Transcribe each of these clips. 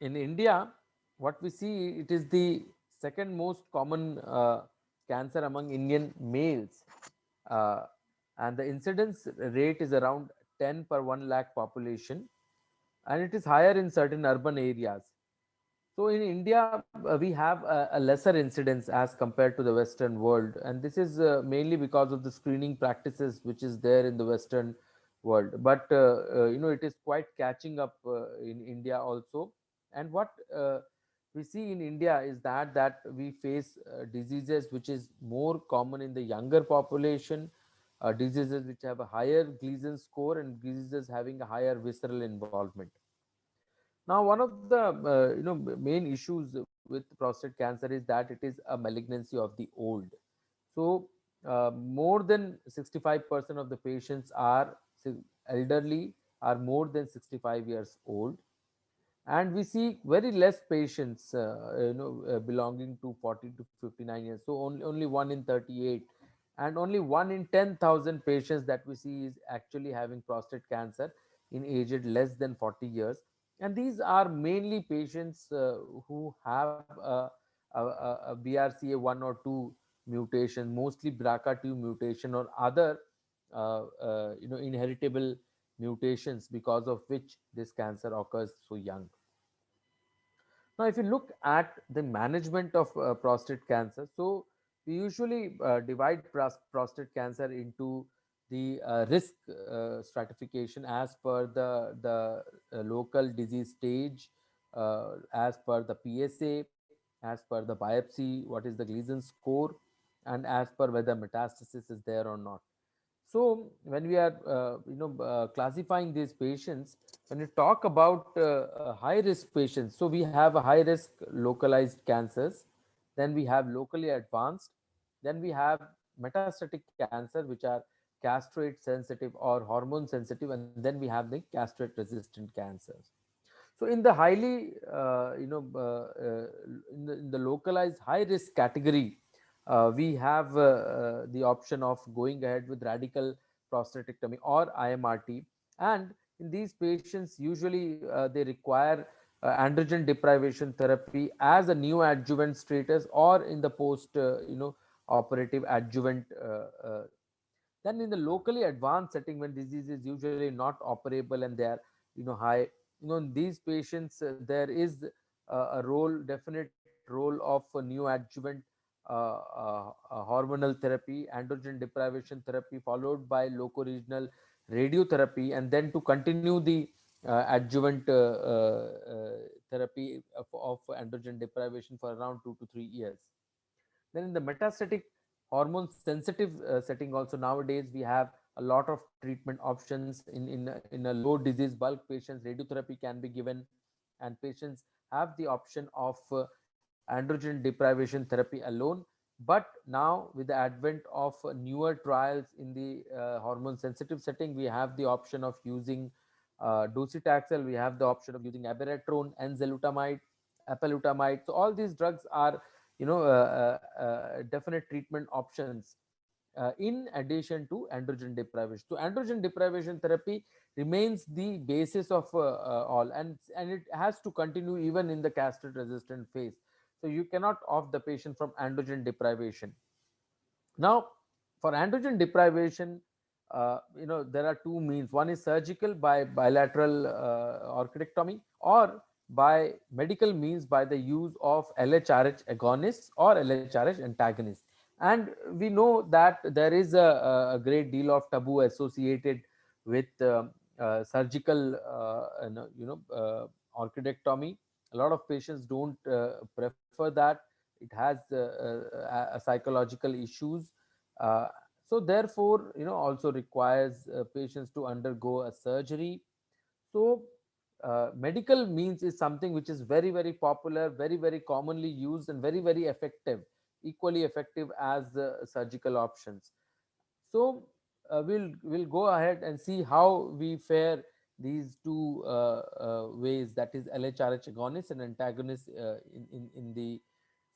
In India, what we see, it is the second most common cancer among Indian males, uh, and the incidence rate is around 10 per 1 lakh population, and it is higher in certain urban areas. So in India, we have a lesser incidence as compared to the Western world, and this is mainly because of the screening practices which is there in the Western world. But it is quite catching up in India also. And what we see in India is that we face diseases which is more common in the younger population, diseases which have a higher Gleason score, and diseases having a higher visceral involvement. Now, one of the main issues with prostate cancer is that it is a malignancy of the old. So, more than 65% of the patients are elderly, are more than 65 years old, and we see very less patients belonging to 40 to 59 years. So only 1 in 38, and only 1 in 10,000 patients that we see is actually having prostate cancer in aged less than 40 years. And these are mainly patients who have a BRCA1 or 2 mutation, mostly BRCA2 mutation or other inheritable mutations, because of which this cancer occurs so young. Now, if you look at the management of prostate cancer, so we usually divide prostate cancer into the risk stratification as per the local disease stage, as per the PSA, as per the biopsy, what is the Gleason score, and as per whether metastasis is there or not. So when we are classifying these patients, when we talk about high risk patients, so we have a high risk localized cancers, then we have locally advanced, then we have metastatic cancer, which are castrate sensitive or hormone sensitive, and then we have the castrate resistant cancers. So in the highly in the localized high risk category, we have the option of going ahead with radical prostatectomy or IMRT. And in these patients, usually they require androgen deprivation therapy as a neoadjuvant status, or in the post operative adjuvant. Then in the locally advanced setting, when disease is usually not operable and they are high, in these patients there is a role, definite role of a neoadjuvant hormonal therapy, androgen deprivation therapy, followed by locoregional radiotherapy, and then to continue the adjuvant therapy of androgen deprivation for around 2 to 3 years. Then in the metastatic hormone sensitive setting also, nowadays we have a lot of treatment options. In a low disease bulk patients, radiotherapy can be given, and patients have the option of androgen deprivation therapy alone. But now with the advent of newer trials in the hormone sensitive setting, we have the option of using docetaxel, we have the option of using abiraterone, enzalutamide, apalutamide. So all these drugs are definite treatment options in addition to androgen deprivation. So androgen deprivation therapy remains the basis of all, and it has to continue even in the castrate resistant phase. So you cannot off the patient from androgen deprivation. Now, for androgen deprivation, there are two means. One is surgical by bilateral orchidectomy, or by medical means by the use of LHRH agonists or LHRH antagonists. And we know that there is a great deal of taboo associated with surgical, orchidectomy. A lot of patients don't prefer that. It has psychological issues. uh, so therefore, also requires patients to undergo a surgery. So medical means is something which is very very popular, very very commonly used, and very very effective, equally effective as surgical options. So we'll go ahead and see how we fare these two ways, that is LHRH agonist and antagonist in the.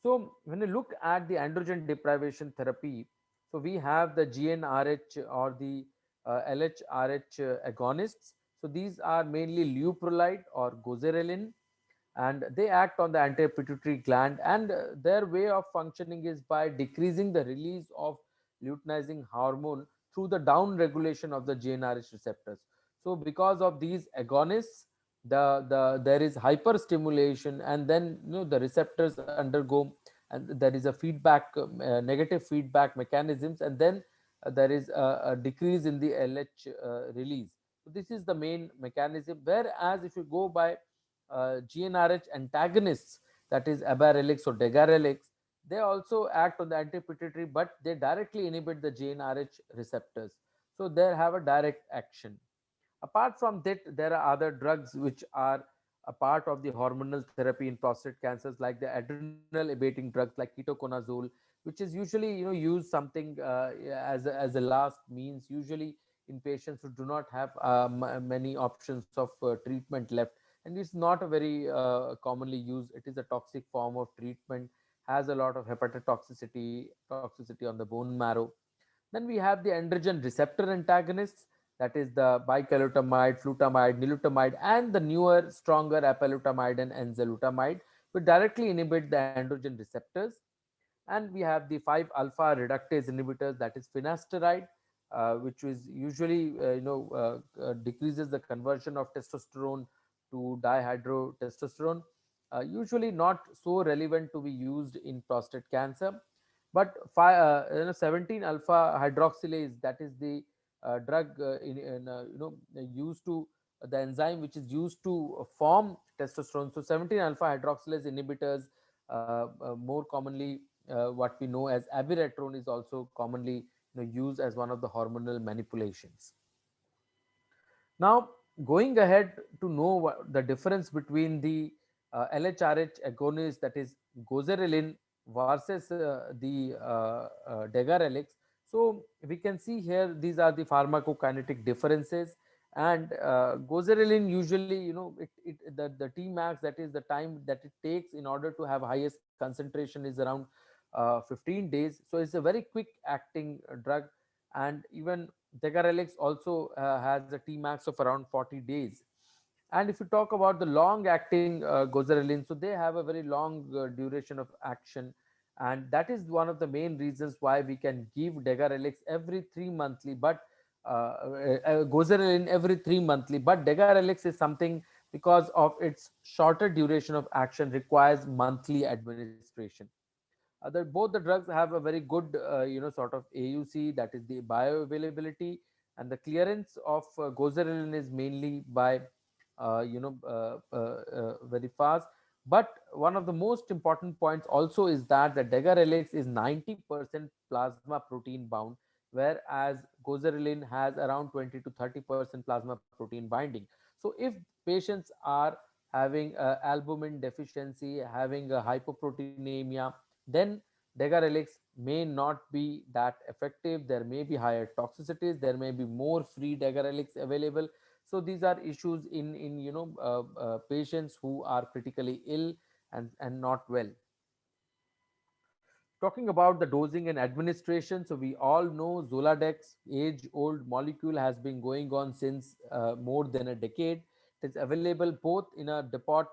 So when you look at the androgen deprivation therapy, so we have the GnRH or the LHRH agonists. So these are mainly leuprolide or goserelin, and they act on the anti-pituitary gland, and their way of functioning is by decreasing the release of luteinizing hormone through the down regulation of the GnRH receptors. So because of these agonists, there is hyperstimulation, and then the receptors undergo, and there is a feedback, negative feedback mechanisms, and then there is a decrease in the LH release. So this is the main mechanism. Whereas if you go by GnRH antagonists, that is Abarelix or Degarelix, they also act on the antipituitary, but they directly inhibit the GnRH receptors. So they have a direct action. Apart from that, there are other drugs which are a part of the hormonal therapy in prostate cancers, like the adrenal abating drugs like ketoconazole, which is usually used something as a last means, usually in patients who do not have many options of treatment left, and it's not a very commonly used. It is a toxic form of treatment, has a lot of toxicity on the bone marrow. Then we have the androgen receptor antagonists, that is the bicalutamide, flutamide, nilutamide, and the newer, stronger apalutamide and enzalutamide, which directly inhibit the androgen receptors. And we have the 5 alpha reductase inhibitors, that is finasteride, which is usually decreases the conversion of testosterone to dihydrotestosterone, usually not so relevant to be used in prostate cancer. But 17 alpha hydroxylase, that is the drug used to the enzyme which is used to form testosterone. So 17 alpha hydroxylase inhibitors, more commonly what we know as abiraterone, is also commonly used as one of the hormonal manipulations. Now, going ahead to know the difference between the LHRH agonist, that is goserelin, versus the degarelix. So we can see here these are the pharmacokinetic differences, and goserelin usually, the T max, that is the time that it takes in order to have highest concentration, is around 15 days. So it's a very quick acting drug, and even Degarelix also has a Tmax of around 40 days. And if you talk about the long acting gozerelin, so they have a very long duration of action. And that is one of the main reasons why we can give Degarelix every 3 monthly, but gozerelin every 3 monthly. But Degarelix is something, because of its shorter duration of action, requires monthly administration. Both the drugs have a very good, sort of AUC, that is the bioavailability, and the clearance of gozerelin is mainly by, very fast. But one of the most important points also is that the degarelix is 90% plasma protein bound, whereas gozerelin has around 20 to 30% plasma protein binding. So if patients are having albumin deficiency, having a hypoproteinemia, then degarelix may not be that effective. There may be higher toxicities, there may be more free degarelix available. So these are issues in patients who are critically ill and not well. Talking about the dosing and administration, so we all know Zoladex, age-old molecule, has been going on since more than a decade. It is available both in a depot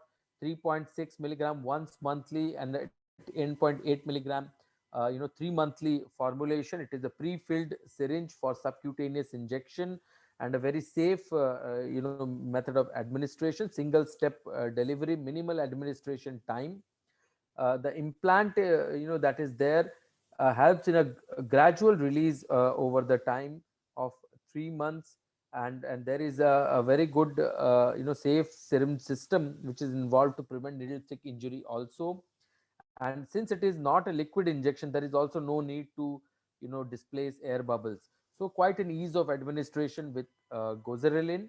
3.6 milligram once monthly and at 10.8 milligram, 3 monthly formulation. It is a pre-filled syringe for subcutaneous injection and a very safe, method of administration. Single step delivery, minimal administration time. The implant, that is there, helps in a gradual release over the time of 3 months. And there is a very good, safe serum system which is involved to prevent needle stick injury also. And since it is not a liquid injection, there is also no need to displace air bubbles. So quite an ease of administration with gozerelin.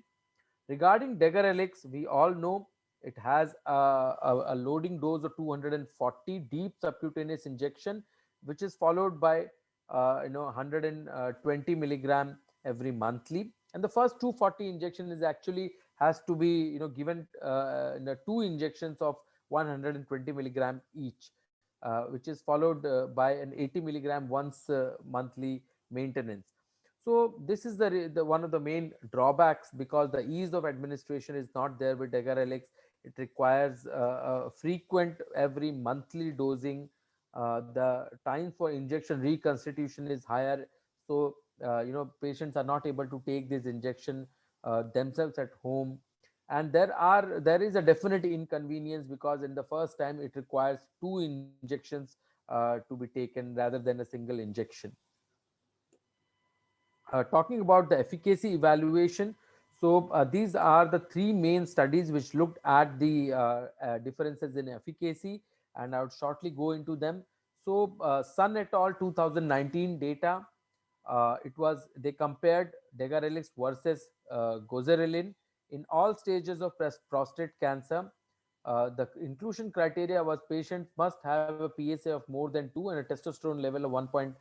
Regarding Degarelix, we all know it has a loading dose of 240 deep subcutaneous injection, which is followed by 120 milligram every monthly. And the first 240 injection is actually has to be given in two injections of 120 milligram each, which is followed by an 80 milligram once monthly maintenance. So this is the one of the main drawbacks, because the ease of administration is not there with Degarelix. It requires frequent every monthly dosing. The time for injection reconstitution is higher. So patients are not able to take this injection themselves at home, and there is a definite inconvenience, because in the first time it requires two injections to be taken rather than a single injection. Talking about the efficacy evaluation, so these are the three main studies which looked at the differences in efficacy, and I would shortly go into them. So Sun et al. 2019 data, they compared Degarelix versus Goserelin in all stages of prostate cancer. The inclusion criteria was patients must have a PSA of more than 2 and a testosterone level of 1.5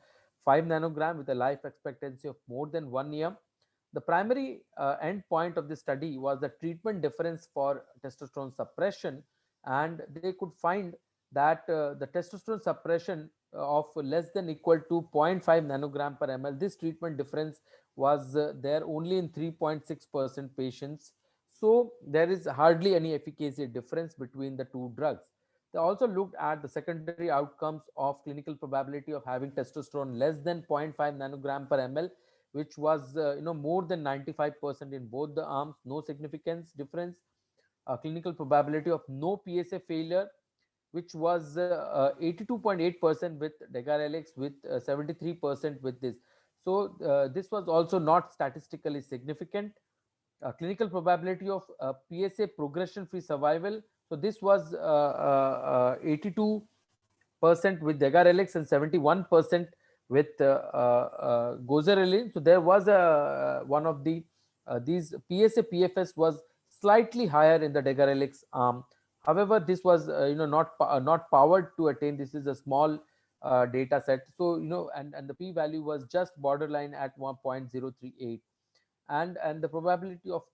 nanogram with a life expectancy of more than 1 year. The primary endpoint of the study was the treatment difference for testosterone suppression, and they could find that the testosterone suppression of less than equal to zero point 0.5 nanogram per ml, this treatment difference was there only in 3.6% patients. So there is hardly any efficacy difference between the two drugs. They also looked at the secondary outcomes of clinical probability of having testosterone less than zero point 0.5 nanogram per ml, which was more than 95% in both the arms, no significance difference. Clinical probability of no PSA failure, which was 82.8% with Degarelix, with 73% with this. So this was also not statistically significant. Clinical probability of PSA progression free survival. So this was 82% with Degarelix and 71% with Gozerelin. So there was one of the these PSA PFS was slightly higher in the Degarelix arm. However, this was not powered to attain. This is a small data set. So and the p value was just borderline at 1.038, and the probability of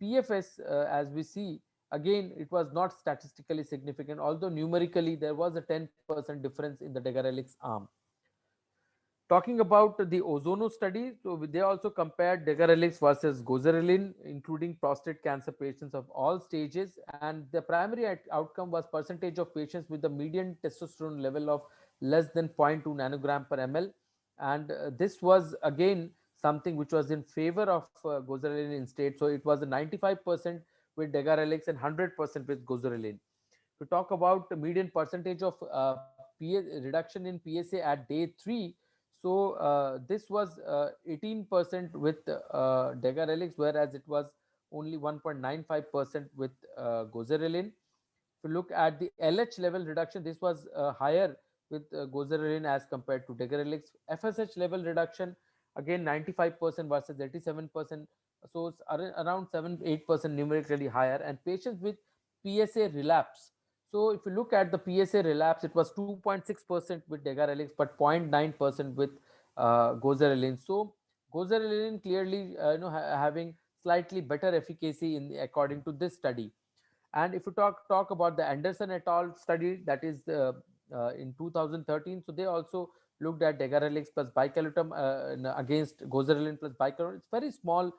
PFS, as we see, again it was not statistically significant, although numerically there was a 10% difference in the Degarelix arm. Talking about the Ozono study, so they also compared Degarelix versus Gozerelin, including prostate cancer patients of all stages, and the primary outcome was percentage of patients with the median testosterone level of less than zero point 0.2 nanogram per ml, and this was again something which was in favor of Gozerelin instead. So it was a 95% with Degarelix and 100% with Gozerelin. To talk about the median percentage of reduction in PSA at day 3, so this was 18% with Degarelix, whereas it was only 1.95% with Gozerelin. If you look at the LH level reduction, this was higher with Gozerelin as compared to Degarelix. FSH level reduction, again 95% versus 87%, so it's around 7-8% numerically higher. And patients with PSA relapse, so if you look at the PSA relapse, it was 2.6% with Degarelix, but 0.9% with Gozerelin. So Gozerelin clearly having slightly better efficacy in according to this study. And if you talk about the Anderson et al. Study, that is in 2013, so they also looked at Degarelix plus bicalutam against Gozerelin plus bicalutam. It's very small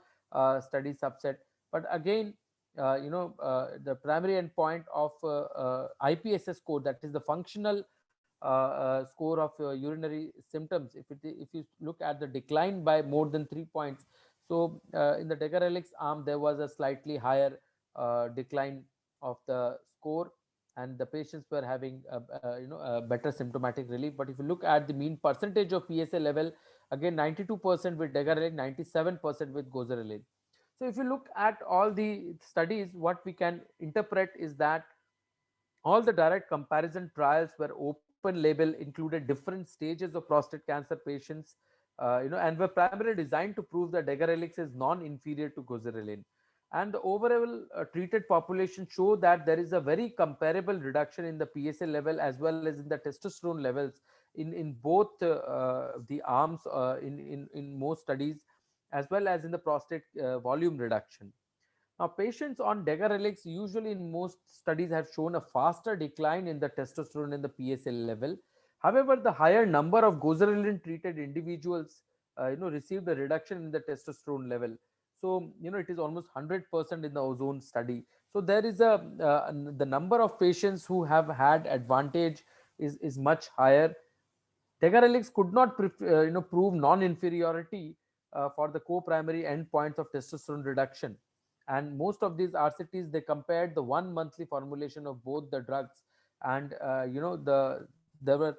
study subset, but again, the primary endpoint of IPSS score, that is the functional score of urinary symptoms. If you look at the decline by more than 3 points, so in the Degarelix arm there was a slightly higher decline of the score, and the patients were having a better symptomatic relief. But if you look at the mean percentage of PSA level, again 92% with Degarelix, 97% with Gozerelin. So if you look at all the studies, what we can interpret is that all the direct comparison trials were open label, included different stages of prostate cancer patients, and were primarily designed to prove that Degarelix is non-inferior to Gozerelin. And the overall treated population show that there is a very comparable reduction in the PSA level as well as in the testosterone levels in both the arms in most studies, as well as in the prostate volume reduction. Now, patients on Degarelix usually in most studies have shown a faster decline in the testosterone and the PSA level. However, the higher number of Gozerelin treated individuals received a reduction in the testosterone level. So it is almost 100% in the ozone study. So there is the number of patients who have had advantage is much higher. Degarelix could not prove non-inferiority for the co-primary endpoints of testosterone reduction. And most of these RCTs, they compared the 1 monthly formulation of both the drugs, and there were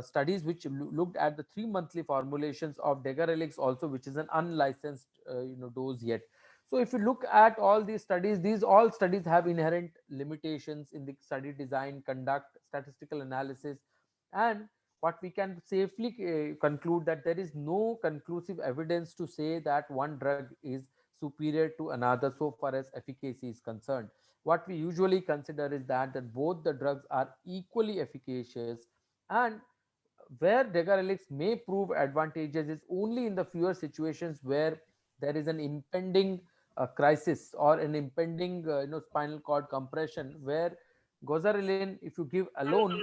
studies which looked at the 3 monthly formulations of Degarelix also, which is an unlicensed dose yet. So if you look at all these studies, these all studies have inherent limitations in the study design, conduct, statistical analysis, and what we can safely conclude that there is no conclusive evidence to say that one drug is superior to another so far as efficacy is concerned. What we usually consider is that both the drugs are equally efficacious, and where Degarelix may prove advantageous is only in the fewer situations where there is an impending crisis or an impending spinal cord compression, where Goserelin, if you give alone,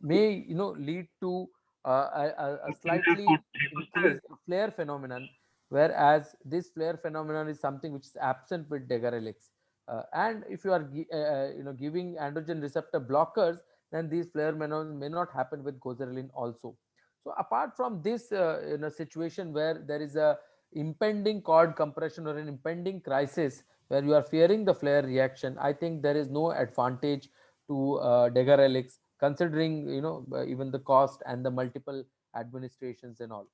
may lead to a slightly increased flare phenomenon, whereas this flare phenomenon is something which is absent with Degarelix. And if you are giving androgen receptor blockers, then these flare may not happen with Goserelin also. So apart from this in a situation where there is a impending cord compression or an impending crisis where you are fearing the flare reaction, I think there is no advantage to Degarelix, considering even the cost and the multiple administrations and all.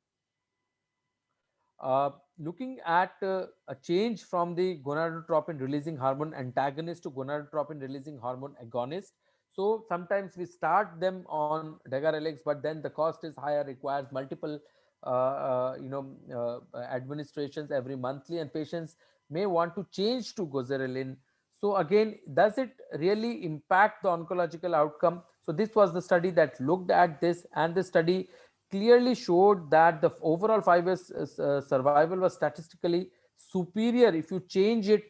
Looking at a change from the gonadotropin releasing hormone antagonist to gonadotropin releasing hormone agonist. So sometimes we start them on Degarelix, but then the cost is higher, requires multiple administrations every monthly, and patients may want to change to Goserelin. So again, does it really impact the oncological outcome? So this was the study that looked at this, and the study clearly showed that the overall 5 years survival was statistically superior if you change it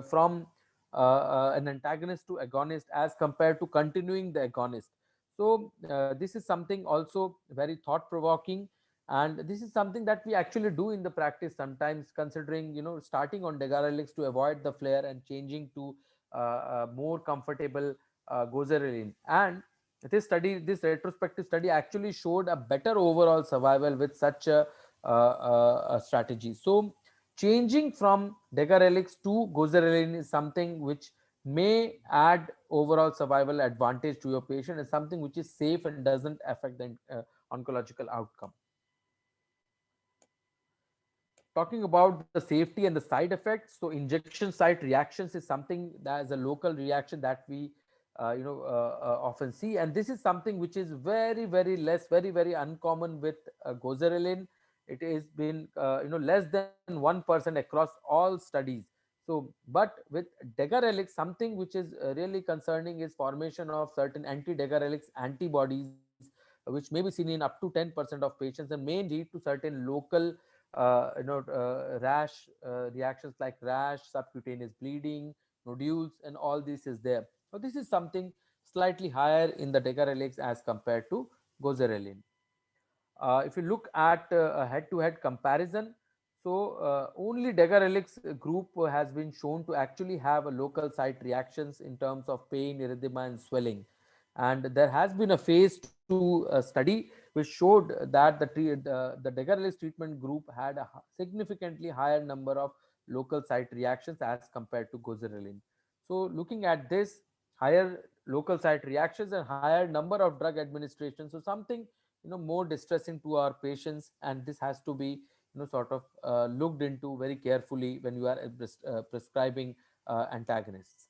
from an antagonist to agonist as compared to continuing the agonist. So this is something also very thought provoking, and this is something that we actually do in the practice sometimes, considering starting on Degarelix to avoid the flare and changing to more comfortable Goserelin. And this retrospective study actually showed a better overall survival with such a strategy. So changing from Degarelix to Goserelin is something which may add overall survival advantage to your patient, and something which is safe and doesn't affect the oncological outcome. Talking about the safety and the side effects, so injection site reactions is something that is a local reaction that we often see, and this is something which is very less, very uncommon with Goserelin. It is been less than 1% across all studies. So but with Degarelix, something which is really concerning is formation of certain anti-Degarelix antibodies, which may be seen in up to 10% of patients and may lead to certain local rash reactions like rash, subcutaneous bleeding, nodules, and all this is there. So this is something slightly higher in the Degarelix as compared to Goserelin. If you look at a head-to-head comparison, so only Degarelix group has been shown to actually have a local site reactions in terms of pain, erythema, and swelling. And there has been a phase 2 study which showed that the Degarelix treatment group had a significantly higher number of local site reactions as compared to Goserelin. So looking at this, higher local site reactions and higher number of drug administration, so something more distressing to our patients, and this has to be sort of looked into very carefully when you are prescribing antagonists.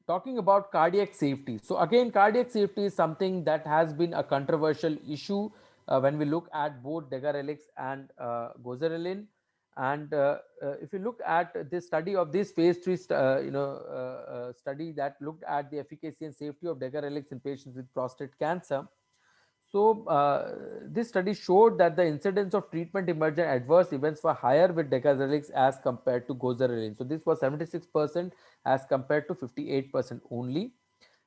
Talking about cardiac safety, so again, cardiac safety is something that has been a controversial issue when we look at both Degarelix and Goserelin. And if you look at this study of this phase 3 study that looked at the efficacy and safety of Degarelix in patients with prostate cancer. So this study showed that the incidence of treatment emergent adverse events were higher with Degarelix as compared to Goserelin. So this was 76% as compared to 58% only.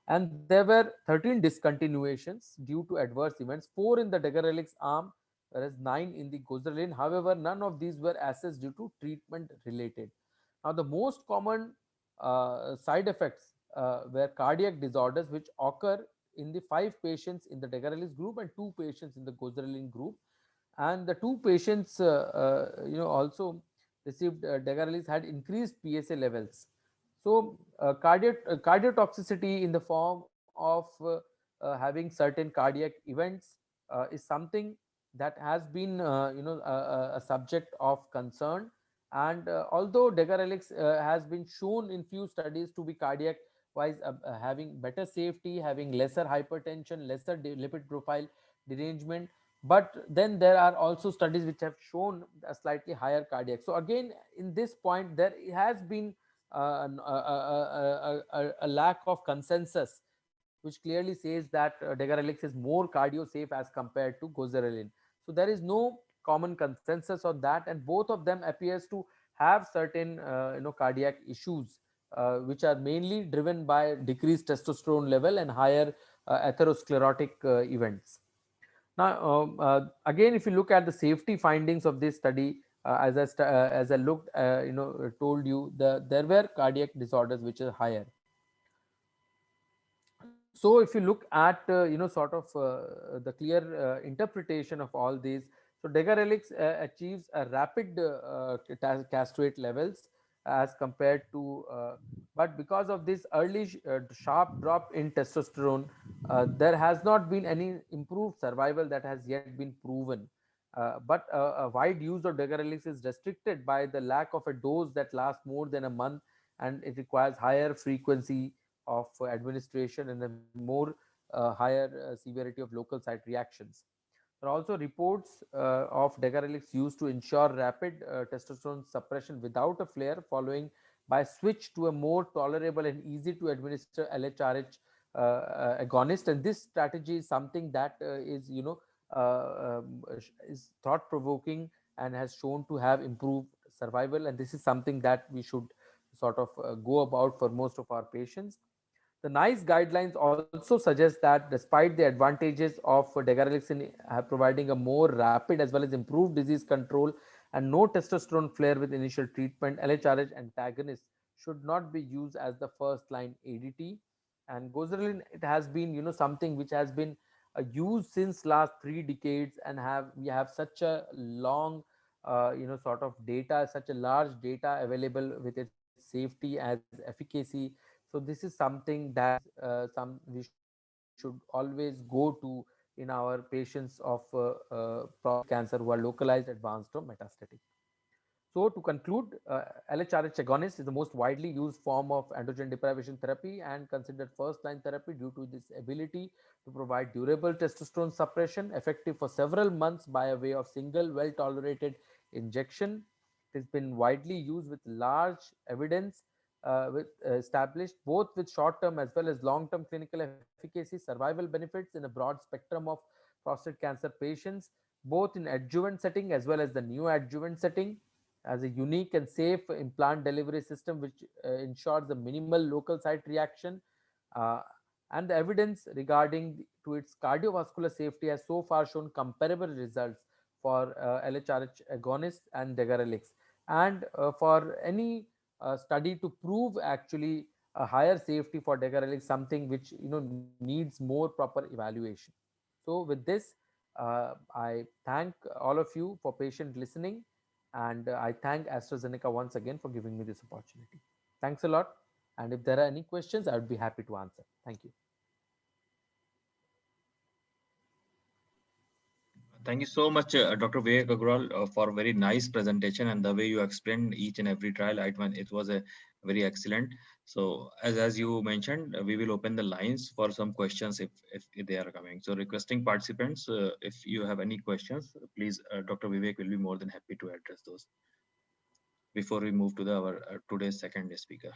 And there were 13 discontinuations due to adverse events, 4 in the degarelix arm, whereas 9 in the goserelin. However, none of these were assessed due to treatment related. Now, the most common side effects were cardiac disorders, which occur in the 5 patients in the degarelix group and 2 patients in the goserelin group. And the 2 patients, also received degarelix had increased PSA levels. So, cardiotoxicity in the form of having certain cardiac events is something that has been, a subject of concern. And although degarelix has been shown in few studies to be cardiac wise, having better safety, having lesser hypertension, lesser lipid profile derangement, but then there are also studies which have shown a slightly higher cardiac. So again, in this point, there has been a lack of consensus, which clearly says that degarelix is more cardio safe as compared to goserelin. So there is no common consensus on that, and both of them appears to have certain cardiac issues, which are mainly driven by decreased testosterone level and higher atherosclerotic events. Now, again, if you look at the safety findings of this study, as I looked, told you, there were cardiac disorders which are higher. So, if you look at sort of the clear interpretation of all these, so degarelix achieves a rapid castrate levels as compared to, but because of this early sharp drop in testosterone, there has not been any improved survival that has yet been proven. But a wide use of degarelix is restricted by the lack of a dose that lasts more than a month, and it requires higher frequency of administration and a more higher severity of local site reactions. There are also reports of degarelix used to ensure rapid testosterone suppression without a flare, following by switch to a more tolerable and easy to administer LHRH agonist. And this strategy is something that is, is thought provoking and has shown to have improved survival. And this is something that we should sort of go about for most of our patients. The NICE guidelines also suggest that despite the advantages of degarelix in providing a more rapid as well as improved disease control and no testosterone flare with initial treatment, LHRH antagonists should not be used as the first line ADT. And goserelin, it has been, something which has been used since last 3 decades, and we have such a long, sort of data, such a large data available with its safety as efficacy. So this is something that some we should always go to in our patients of prostate cancer who are localized, advanced, or metastatic. So to conclude, LHRH agonist is the most widely used form of androgen deprivation therapy and considered first line therapy due to this ability to provide durable testosterone suppression effective for several months by a way of single well tolerated injection. It has been widely used with large evidence, with established both with short term as well as long term clinical efficacy, survival benefits in a broad spectrum of prostate cancer patients, both in adjuvant setting as well as the neoadjuvant setting, as a unique and safe implant delivery system which ensures the minimal local site reaction. uh, and the evidence regarding to its cardiovascular safety has so far shown comparable results for LHRH agonists and degarelix. And for any study to prove actually a higher safety for degarelix, something which needs more proper evaluation. So with this, I thank all of you for patient listening, and I thank AstraZeneca once again for giving me this opportunity. Thanks a lot. And if there are any questions, I would be happy to answer. Thank you. Thank you so much, Dr. Vivek Agrawal, for a very nice presentation and the way you explained each and every trial. It was a very excellent. So, as you mentioned, we will open the lines for some questions if they are coming. So, requesting participants, if you have any questions, please, Dr. Vivek will be more than happy to address those before we move to our today's second speaker.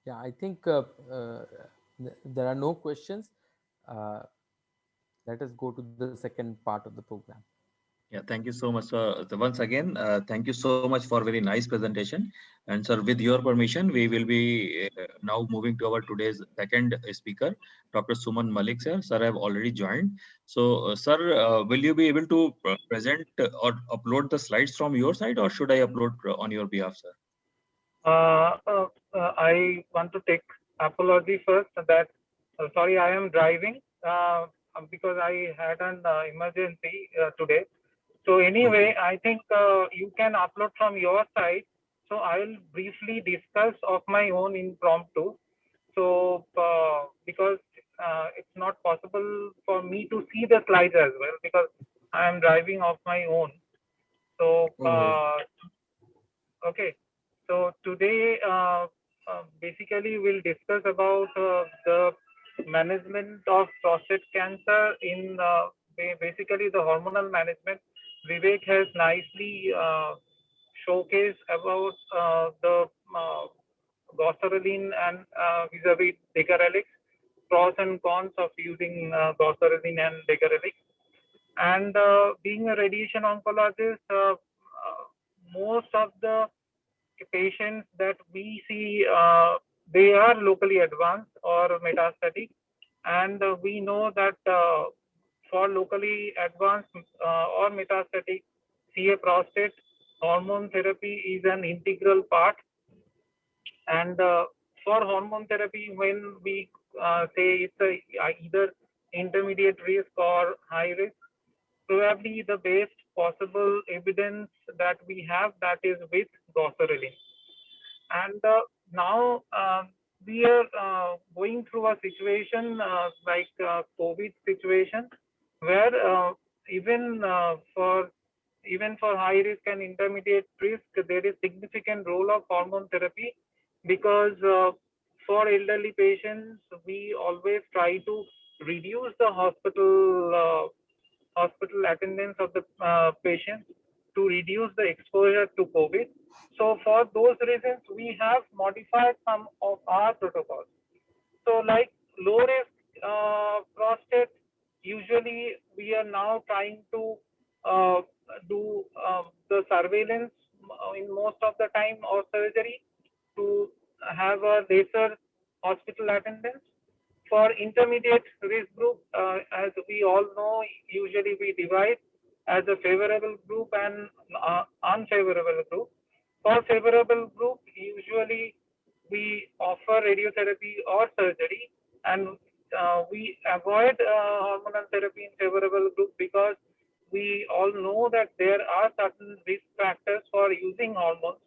Yeah, I think there are no questions. Uh, let us go to the second part of the program. Yeah, thank you so much, sir. So once again, thank you so much for very nice presentation. And sir, with your permission, we will be now moving to our today's second speaker, Dr. Suman Malik, sir. Sir, I have already joined. So, sir, will you be able to present or upload the slides from your side, or should I upload on your behalf, sir? I want to take apology first that sorry, I am driving because I had an emergency today. So anyway, Okay. I think you can upload from your side. So I will briefly discuss of my own impromptu. So because it's not possible for me to see the slides as well because I am driving off my own. So Oh, okay. So today, basically, we'll discuss about the management of prostate cancer in basically the hormonal management. Vivek has nicely showcased about the goserelin and vis-a-vis decarelix, pros and cons of using goserelin and decarelix. And being a radiation oncologist, most of the patients that we see, they are locally advanced or metastatic. And we know that for locally advanced or metastatic CA prostate, hormone therapy is an integral part. And for hormone therapy, when we say it's either intermediate risk or high risk, probably the best possible evidence that we have that is with goserelin. And now we are going through a situation like COVID situation, where even for high risk and intermediate risk, there is significant role of hormone therapy because for elderly patients, we always try to reduce the hospital attendance of the patients to reduce the exposure to COVID. So for those reasons, we have modified some of our protocols. So like low risk prostate, usually we are now trying to uh, do the surveillance in most of the time or surgery to have a lesser hospital attendance. For intermediate risk group, as we all know, usually we divide as a favorable group and unfavorable group. For favorable group, usually we offer radiotherapy or surgery, and we avoid hormonal therapy in favorable group because we all know that there are certain risk factors for using hormones,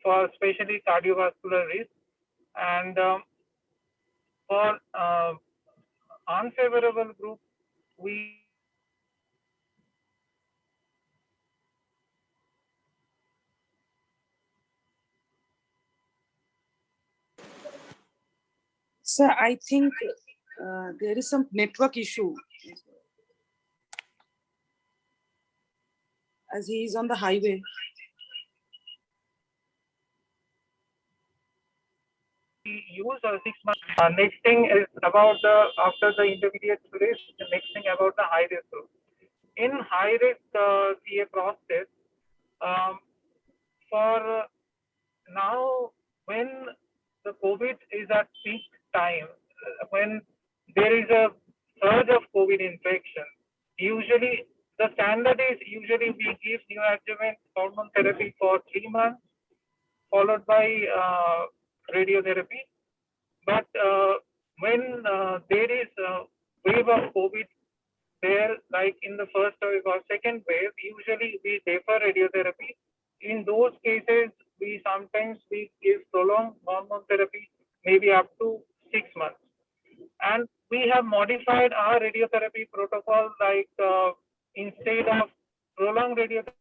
for especially cardiovascular risk. And for unfavorable group, we Sir, I think there is some network issue as he is on the highway. use 6 months. Next thing is about the after the intermediate risk. The next thing about the high risk group. In high risk CA prostate, um, for now when the COVID is at peak time, when there is a surge of COVID infection, usually the standard is usually we give neoadjuvant hormone therapy for 3 months, followed by radiotherapy. But when there is a wave of COVID there, like in the first wave or second wave, usually we defer radiotherapy. In those cases, we sometimes we give prolonged hormone therapy, maybe up to 6 months. And we have modified our radiotherapy protocol, like instead of prolonged radiotherapy,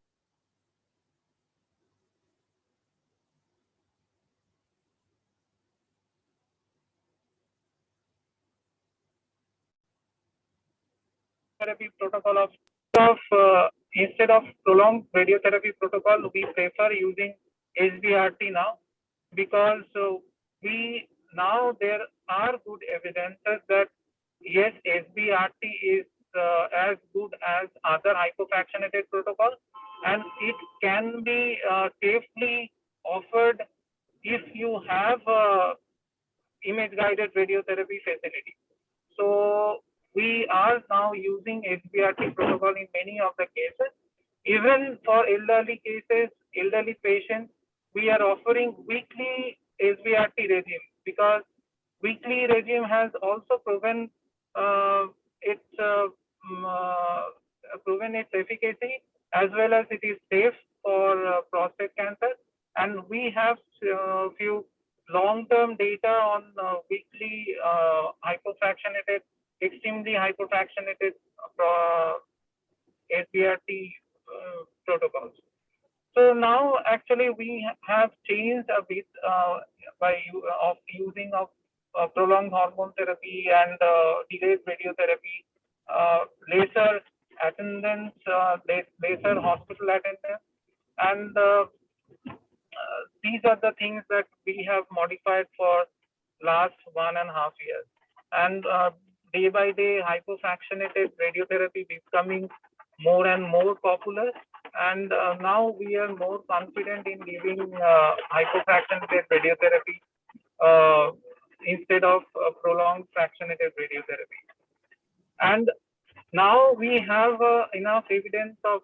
protocol instead of prolonged radiotherapy protocol, we prefer using SBRT now because we now there are good evidences that yes, SBRT is as good as other hypofractionated protocols, and it can be safely offered if you have image-guided radiotherapy facility. So we are now using SBRT protocol in many of the cases. Even for elderly cases, elderly patients, we are offering weekly SBRT regime because weekly regime has also proven its proven its efficacy, as well as it is safe for prostate cancer. And we have few long-term data on weekly hypofractionated, extremely hypofractionated SBRT protocols. So now actually we have changed a bit of using of prolonged hormone therapy and delayed radiotherapy, lesser attendance, lesser hospital attendance, and these are the things that we have modified for last 1.5 years. And day by day, hypofractionated radiotherapy becoming more and more popular. And now we are more confident in giving hypofractionated radiotherapy instead of prolonged fractionated radiotherapy. And now we have enough evidence of